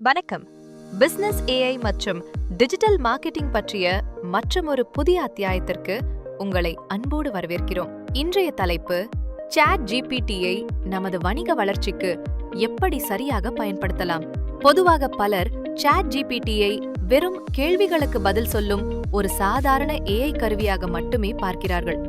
வணக்கம். Business AI மற்றும் digital marketing பற்றிய மற்றொரு புதிய அத்தியாயத்திற்கு உங்களை அன்போடு வரவேற்கிறோம். இன்றைய தலைப்பு, சாட் ஜிபிடியை நமது வணிக வளர்ச்சிக்கு எப்படி சரியாக பயன்படுத்தலாம். பொதுவாக பலர் சாட் ஜிபிடியை வெறும் கேள்விகளுக்கு பதில் சொல்லும் ஒரு சாதாரண ஏஐ கருவியாக மட்டுமே பார்க்கிறார்கள்.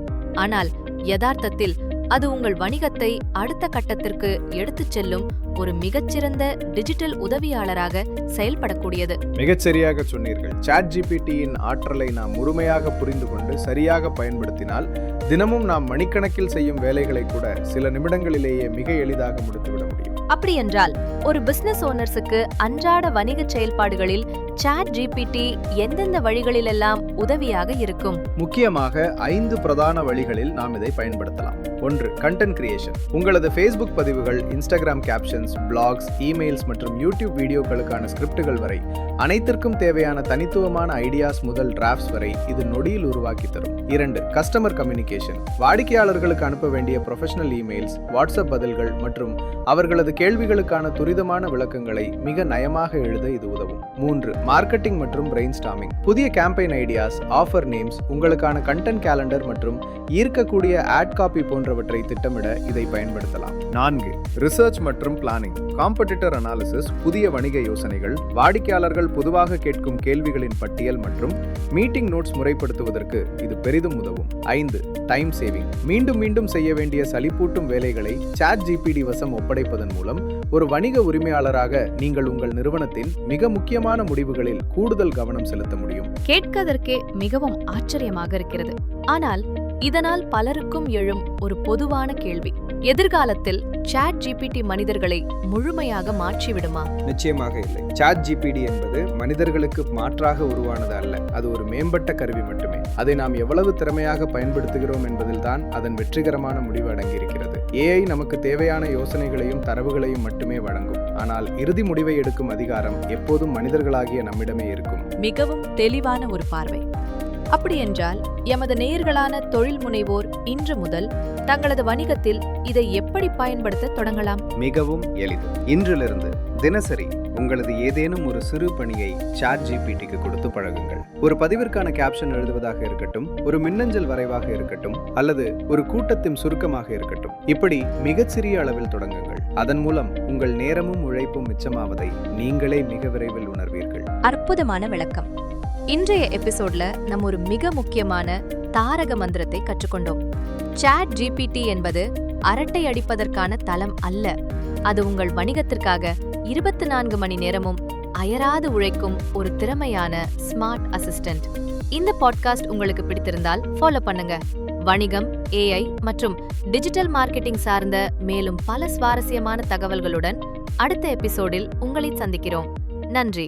ஆனால் யதார்த்தத்தில் அது உங்கள் வணிகத்தை அடுத்த கட்டத்திற்கு எடுத்துச் செல்லும் ஒரு மிகச்சிறந்த டிஜிட்டல் உதவியாளராக செயல்படக்கூடியது. மிகச்சரியாக சொன்னீர்கள். சாட் ஜிபிடியின் ஆற்றலை நாம் முழுமையாக புரிந்து கொண்டு சரியாக பயன்படுத்தினால் தினமும் நாம் மணிக்கணக்கில் செய்யும் வேலைகளை கூட சில நிமிடங்களிலேயே மிக எளிதாக முடித்துவிட முடியும். அப்படியென்றால் ஒரு பிசினஸ் ஓனர்ஸுக்கு அன்றாட வணிக செயல்பாடுகளில் சாட் ஜிபிடி எந்தெந்த வழிகளிலெல்லாம் உதவியாக இருக்கும்? முக்கியமாக 5 பிரதான வழிகளில் நாம் இதை பயன்படுத்தலாம். 1. Content creation. உங்களது ஃபேஸ்புக் பதிவுகள், இன்ஸ்டாகிராம் கேப்ஷன்ஸ், பிளாக்ஸ், இமெயில்ஸ் மற்றும் யூடியூப் வீடியோக்களுக்கான ஸ்கிரிப்டுகள் வரை அனைத்திற்கும் தேவையான தனித்துவமான ஐடியாஸ் முதல் டிராஃப்ட்ஸ் வரை இது நொடியில் உருவாக்கி தரும். 2. Customer communication. வாடிக்கையாளர்களுக்கு அனுப்ப வேண்டிய ப்ரொஃபஷனல் இமெயில்ஸ், வாட்ஸ்அப் பதில்கள் மற்றும் அவர்களது கேள்விகளுக்கான துரிதமான விளக்கங்களை மிக நயமாக எழுத இது உதவும். 3. மார்க்கெட்டிங் மற்றும் பிரெயின்ஸ்டார்மிங். புதிய கேம்பெயின் ஐடியாஸ், ஆஃபர் நேம்ஸ், உங்களுக்கான கண்டென்ட் கேலண்டர் மற்றும் ஈர்க்கக்கூடிய ஆட் காப்பி போன்றவற்றை திட்டமிட இதை பயன்படுத்தலாம். 4. ரிசர்ச் மற்றும் பிளானிங். காம்படிட்டர் அனாலிசிஸ், புதிய வணிக யோசனைகள், வாடிக்கையாளர்கள் பொதுவாக கேட்கும் கேள்விகளின் பட்டியல் மற்றும் மீட்டிங் நோட்ஸ் முறைப்படுத்துவதற்கு இது பெரிதும் உதவும். 5. Time saving. மீண்டும் மீண்டும் செய்ய வேண்டிய சலிப்பூட்டும் வேலைகளை சாட் ஜிபிடி வசம் ஒப்படைப்பதன் மூலம் ஒரு வணிக உரிமையாளராக நீங்கள் உங்கள் நிறுவனத்தின் மிக முக்கியமான முடிவுகளில் கூடுதல் கவனம் செலுத்த முடியும். கேட்கதற்கே மிகவும் ஆச்சரியமாக இருக்கிறது. ஆனால் இதனால் பலருக்கும் எழும் ஒரு பொதுவான கேள்வி, எதிர்காலத்தில் சாட் ஜிபிடி மனிதர்களை முழுமையாக மாற்றிவிடுமா? நிச்சயமாக இல்லை. சாட் ஜிபிடி என்பது மனிதர்களுக்கு மாற்றாக உருவானது அல்ல. அது ஒரு மேம்பட்ட கருவி மட்டுமே. அதை நாம் எவ்வளவு திறமையாக பயன்படுத்துகிறோம் என்பதில்தான் அதன் வெற்றிகரமான முடிவு அடங்கியிருக்கிறது. ஏஐ நமக்கு தேவையான யோசனைகளையும் தரவுகளையும் மட்டுமே வழங்கும். ஆனால் இறுதி முடிவை எடுக்கும் அதிகாரம் எப்போதும் மனிதர்களாகிய நம்மிடமே இருக்கும். மிகவும் தெளிவான ஒரு பார்வை. அப்படியென்றால் எமது நேயர்களான தொழில் முனைவோர் இன்று முதல் தங்களது வணிகத்தில் இதை எப்படி பயன்படுத்த தொடங்கலாம்? மிகவும் எளிது. இன்றிலிருந்து தினசரி உங்களது ஏதேனும் ஒரு சிறு பணியை சாட் ஜிபிடிக்கு கொடுத்து பழகுங்கள். ஒரு பதிவிற்கான கேப்ஷன் எழுதுவதாக இருக்கட்டும், ஒரு மின்னஞ்சல் வரைவாக இருக்கட்டும், அல்லது ஒரு கூட்டத்தின் சுருக்கமாக இருக்கட்டும். இப்படி மிகச்சிறிய அளவில் தொடங்குங்கள். அதன் மூலம் உங்கள் நேரமும் உழைப்பும் மிச்சமாவதை நீங்களே மிக விரைவில் உணர்வீர்கள். அற்புதமான விளக்கம். இன்றைய எபிசோட்ல நம்ம ஒரு மிக முக்கியமான தாரக மந்திரத்தை கற்றுக்கொண்டோம். சாட் ஜிபிடி என்பது அரட்டை அடிப்பதற்கான தளம் அல்ல. அது உங்கள் வணிகத்திற்காக 24 மணி நேரமும் அயராது உழைக்கும் ஒரு திறமையான ஸ்மார்ட் அசிஸ்டன்ட். இந்த பாட்காஸ்ட் உங்களுக்கு பிடித்திருந்தால் ஃபாலோ பண்ணுங்க. வணிகம், ஏஐ மற்றும் டிஜிட்டல் மார்க்கெட்டிங் சார்ந்த மேலும் பல சுவாரஸ்யமான தகவல்களுடன் அடுத்த எபிசோடில் உங்களை சந்திக்கிறோம். நன்றி.